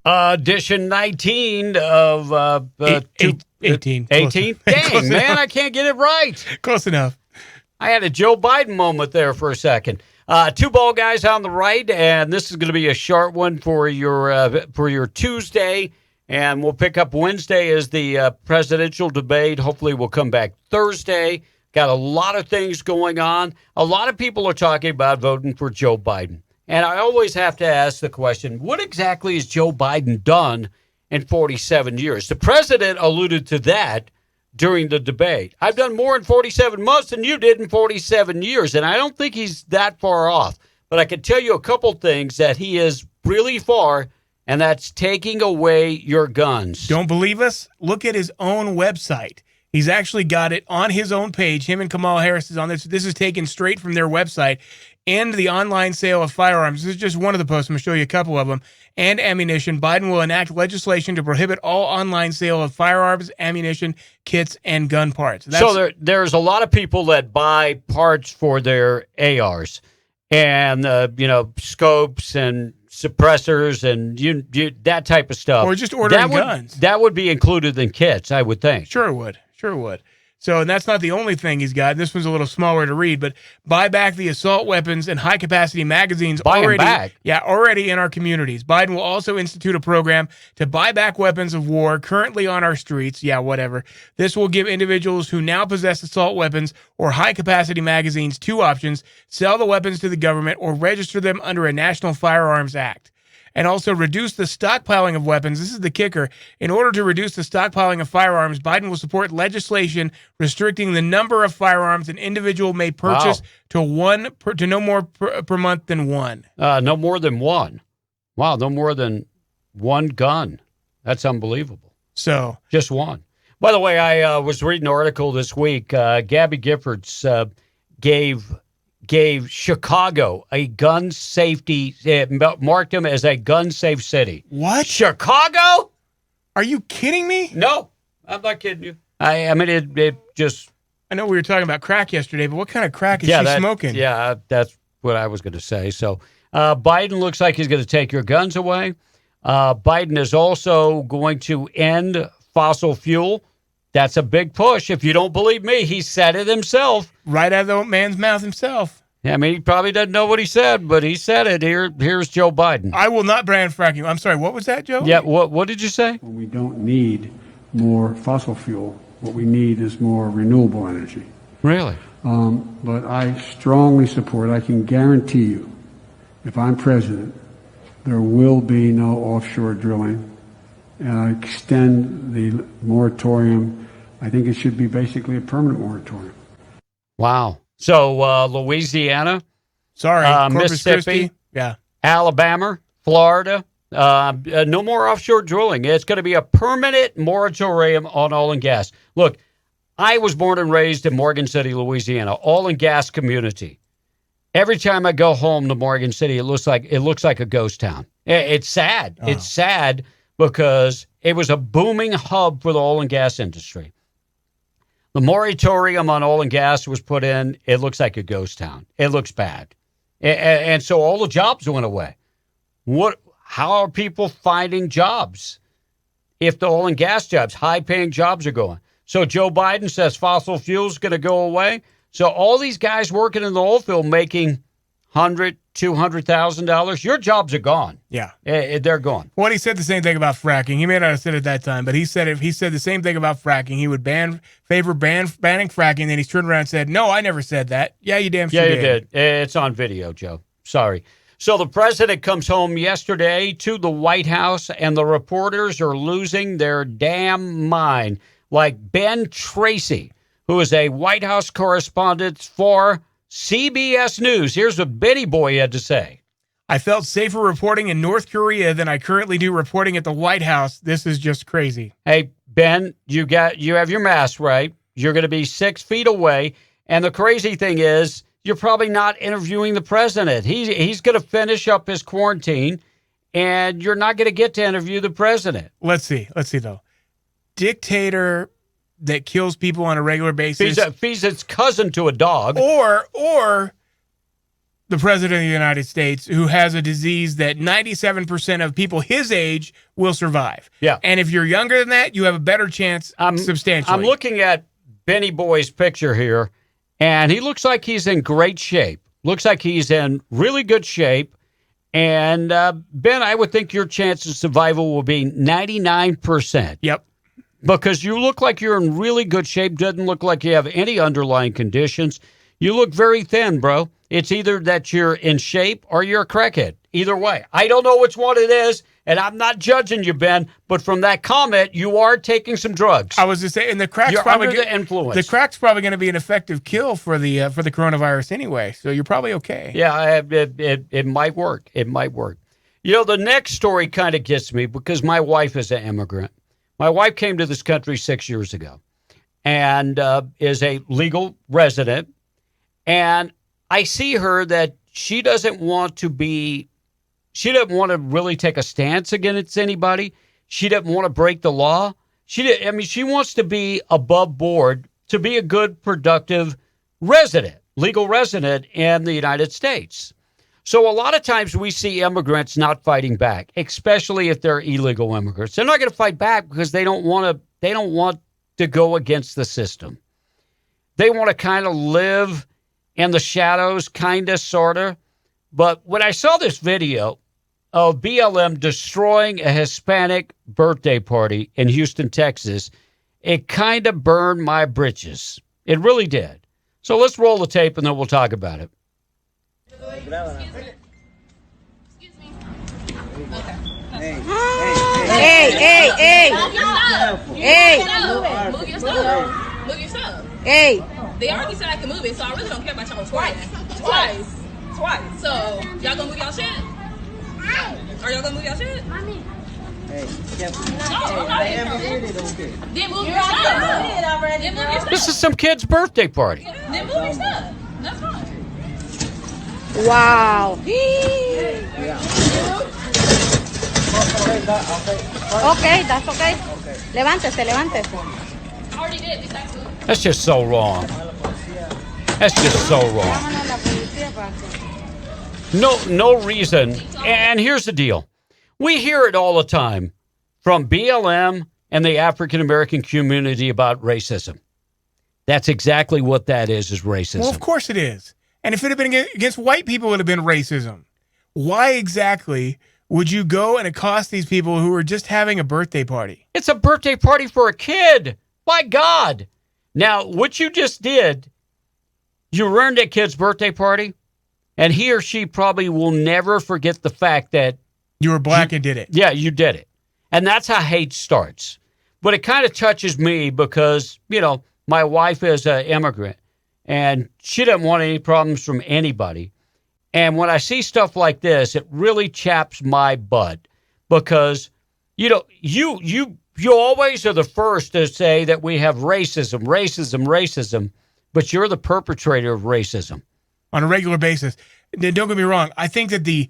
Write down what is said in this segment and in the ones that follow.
Edition 19 of 18. 18? Dang, man, I can't get it right. Close enough. I had a Joe Biden moment there for a second. Two ball guys on the right, and this is going to be a short one for your Tuesday, and we'll pick up Wednesday as the presidential debate. Hopefully we'll come back Thursday. Got a lot of things going on. A lot of people are talking about voting for Joe Biden. And I always have to ask the question, what exactly has Joe Biden done in 47 years? The president alluded to that during the debate. I've done more in 47 months than you did in 47 years, and I don't think he's that far off. But I can tell you a couple things that he is really far, and that's taking away your guns. Don't believe us? Look at his own website. He's actually got it on his own page. Him and Kamala Harris is on this. This is taken straight from their website. And the online sale of firearms. This is just one of the posts. I'm going to show you a couple of them. And ammunition. Biden will enact legislation to prohibit all online sale of firearms, ammunition, kits, and gun parts. So there's a lot of people that buy parts for their ARs and, scopes and suppressors and that type of stuff. Or just ordering guns. That would be included in kits, I would think. Sure it would. So, and that's not the only thing he's got. This one's a little smaller to read, but buy back the assault weapons and high-capacity magazines already in our communities. Biden will also institute a program to buy back weapons of war currently on our streets. Yeah, whatever. This will give individuals who now possess assault weapons or high-capacity magazines two options: sell the weapons to the government or register them under a National Firearms Act. And also reduce the stockpiling of weapons. This is the kicker. In order to reduce the stockpiling of firearms, Biden will support legislation restricting the number of firearms an individual may purchase to no more per month than one. No more than one. Wow, no more than one gun. That's unbelievable. So just one. By the way, I was reading an article this week. Gabby Giffords gave Chicago a gun safety, marked them as a gun-safe city. What? Chicago? Are you kidding me? No, I'm not kidding you. I mean, it just... I know we were talking about crack yesterday, but what kind of crack is she smoking? Yeah, that's what I was going to say. So Biden looks like he's going to take your guns away. Biden is also going to end fossil fuel. That's a big push. If you don't believe me, he said it himself. Right out of the man's mouth himself. Yeah, I mean, he probably doesn't know what he said, but he said it. Here's Joe Biden. I will not ban fracking. I'm sorry, what was that, Joe? Yeah, what did you say? We don't need more fossil fuel. What we need is more renewable energy. Really? But I strongly support, I can guarantee you, if I'm president, there will be no offshore drilling. And I extend the moratorium. I think it should be basically a permanent moratorium. Wow. So Louisiana, Corpus Mississippi, Christi, yeah, Alabama, Florida, no more offshore drilling. It's going to be a permanent moratorium on oil and gas. Look, I was born and raised in Morgan City, Louisiana, oil and gas community. Every time I go home to Morgan City, it looks like a ghost town. It's sad. Oh. It's sad because it was a booming hub for the oil and gas industry. The moratorium on oil and gas was put in. It looks like a ghost town. It looks bad. And so all the jobs went away. How are people finding jobs if the oil and gas jobs, high-paying jobs are going? So Joe Biden says fossil fuel is going to go away. So all these guys working in the oil field making $100,000, $200,000, your jobs are gone. Yeah. They're gone. Well, he said the same thing about fracking. He may not have said it at that time, but he said the same thing about fracking. He would favor banning fracking. Then he's turned around and said, "No, I never said that." Yeah, you damn sure did. Yeah, you did. It's on video, Joe. Sorry. So the president comes home yesterday to the White House, and the reporters are losing their damn mind. Like Ben Tracy, who is a White House correspondent for CBS News. Here's what Benny Boy had to say. I felt safer reporting in North Korea than I currently do reporting at the White House. This is just crazy. Hey, Ben, you have your mask right. You're going to be 6 feet away. And the crazy thing is, you're probably not interviewing the president. He's going to finish up his quarantine, and you're not going to get to interview the president. Let's see, though. Dictator that kills people on a regular basis. He's its cousin to a dog. Or the president of the United States, who has a disease that 97% of people his age will survive. Yeah. And if you're younger than that, you have a better chance substantially. I'm looking at Benny Boy's picture here, and he looks like he's in great shape. Looks like he's in really good shape. And, Ben, I would think your chance of survival will be 99%. Yep. Because you look like you're in really good shape. Doesn't look like you have any underlying conditions. You look very thin, bro. It's either that you're in shape or you're a crackhead. Either way. I don't know which one it is, and I'm not judging you, Ben, but from that comment, you are taking some drugs. I was just saying, and the crack's you're probably under the influence. The crack's probably going to be an effective kill for the coronavirus anyway, so you're probably okay. Yeah, it might work. It might work. You know, the next story kind of gets me because my wife is an immigrant. My wife came to this country 6 years ago and is a legal resident. And I see her that she doesn't want to really take a stance against anybody. She doesn't want to break the law. She wants to be above board, to be a good, productive resident, legal resident in the United States. So a lot of times we see immigrants not fighting back, especially if they're illegal immigrants. They're not going to fight back because they don't want to go against the system. They want to kind of live in the shadows, kind of, sort of. But when I saw this video of BLM destroying a Hispanic birthday party in Houston, Texas, it kind of burned my britches. It really did. So let's roll the tape and then we'll talk about it. Excuse me. Hey, Move your stuff. Move your stuff. Hey. They already said I can move it, so I really don't care about y'all twice. So, y'all gonna move y'all shit? Are y'all gonna move y'all shit? Hey, Then move your stuff. This is some kid's birthday party. Then move your stuff. That's fine. Wow. Okay, that's okay. Levántese. I already did. Exactly. That's just so wrong. That's just so wrong. No reason. And here's the deal. We hear it all the time from BLM and the African American community about racism. That's exactly what that is racism. Well, of course it is. And if it had been against white people, it would have been racism. Why exactly would you go and accost these people who are just having a birthday party? It's a birthday party for a kid. My God. Now, what you just did, you ruined that kid's birthday party, and he or she probably will never forget the fact that you were black and did it. Yeah, you did it. And that's how hate starts. But it kind of touches me because, you know, my wife is an immigrant. And she doesn't want any problems from anybody. And when I see stuff like this, it really chaps my butt because, you know, you always are the first to say that we have racism, but you're the perpetrator of racism. On a regular basis. Don't get me wrong. I think that the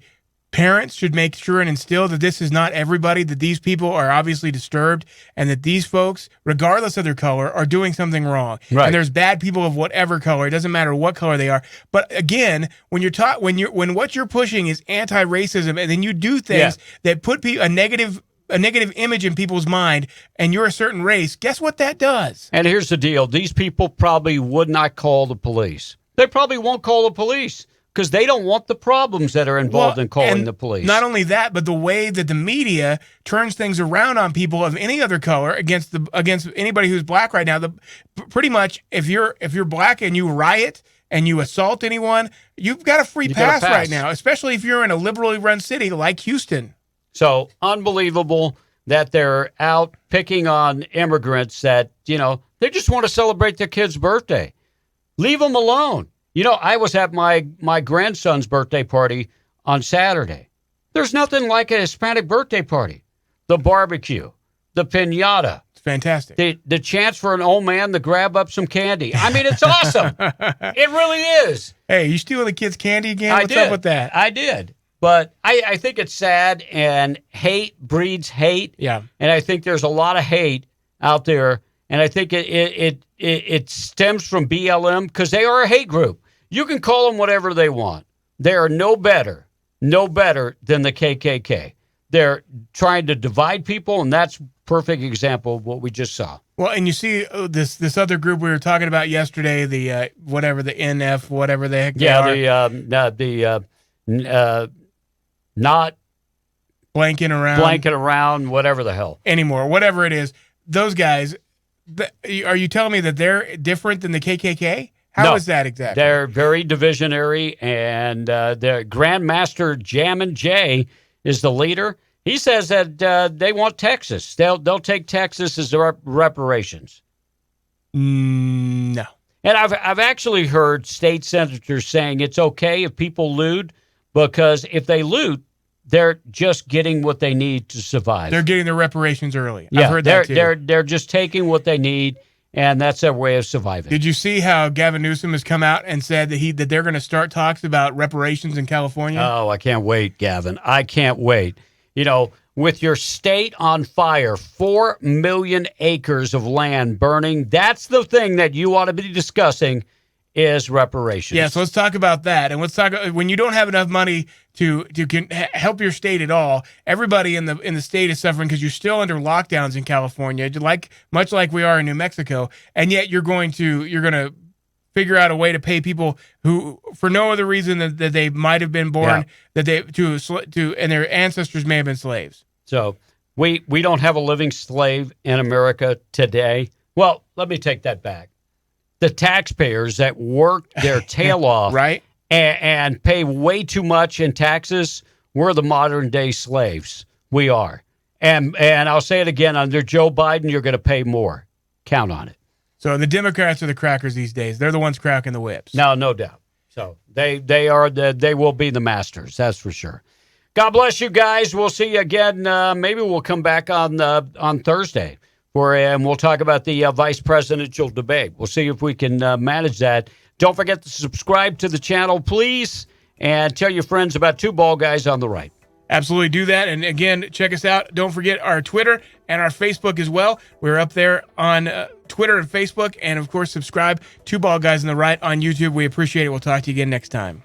parents should make sure and instill that this is not everybody, that these people are obviously disturbed and that these folks, regardless of their color, are doing something wrong. Right. And there's bad people of whatever color. It doesn't matter what color they are. But again, when what you're pushing is anti-racism and then you do things that put a negative image in people's mind and you're a certain race, guess what that does? And here's the deal. These people probably would not call the police. They probably won't call the police because they don't want the problems that are involved in calling the police. Not only that, but the way that the media turns things around on people of any other color against anybody who's black right now. Pretty much, if you're black and you riot and you assault anyone, you've got a free pass right now, especially if you're in a liberally run city like Houston. So unbelievable that they're out picking on immigrants that, you know, they just want to celebrate their kid's birthday. Leave them alone. You know, I was at my grandson's birthday party on Saturday. There's nothing like a Hispanic birthday party. The barbecue, the piñata. It's fantastic. The chance for an old man to grab up some candy. I mean, it's awesome. It really is. Hey, you stealing the kids' candy again? What's up with that? I did. But I think it's sad, and hate breeds hate. Yeah. And I think there's a lot of hate out there, and I think it stems from BLM because they are a hate group. You can call them whatever they want. They are no better than the KKK. They're trying to divide people, and that's perfect example of what we just saw. Well, and you see this other group we were talking about yesterday, the whatever, the NF, whatever the heck they are. Not blanking around, whatever the hell. Anymore, whatever it is. Those guys, are you telling me that they're different than the KKK? How is that exactly? They're very divisionary, and the Grandmaster Jammin' Jay is the leader. He says that they want Texas. They'll take Texas as reparations. No. And I've actually heard state senators saying it's okay if people loot, because if they loot, they're just getting what they need to survive. They're getting their reparations early. Yeah, I've heard that too. They're just taking what they need, and that's their way of surviving. Did you see how Gavin Newsom has come out and said that they're going to start talks about reparations in California? Oh, I can't wait, Gavin. I can't wait. You know, with your state on fire, 4 million acres of land burning, that's the thing that you ought to be discussing is reparations. Yeah, so let's talk about that. And let's talk when you don't have enough money to help your state at all. Everybody in the state is suffering because you're still under lockdowns in California, much like we are in New Mexico, and yet you're going to figure out a way to pay people who, for no other reason than that they might have been born, and their ancestors may have been slaves. So we don't have a living slave in America today. Well, let me take that back. The taxpayers that work their tail off, right, and pay way too much in taxes, we're the modern day slaves. We are. And I'll say it again, under Joe Biden, you're going to pay more. Count on it. So the Democrats are the crackers these days. They're the ones cracking the whips. No doubt. So they will be the masters. That's for sure. God bless you guys. We'll see you again. Maybe we'll come back on Thursday and we'll talk about the vice presidential debate. We'll see if we can manage that. Don't forget to subscribe to the channel, please, and tell your friends about Two Bald Guys on the Right. Absolutely do that. And again, check us out. Don't forget our Twitter and our Facebook as well. We're up there on Twitter and Facebook. And, of course, subscribe to Bald Guys on the Right on YouTube. We appreciate it. We'll talk to you again next time.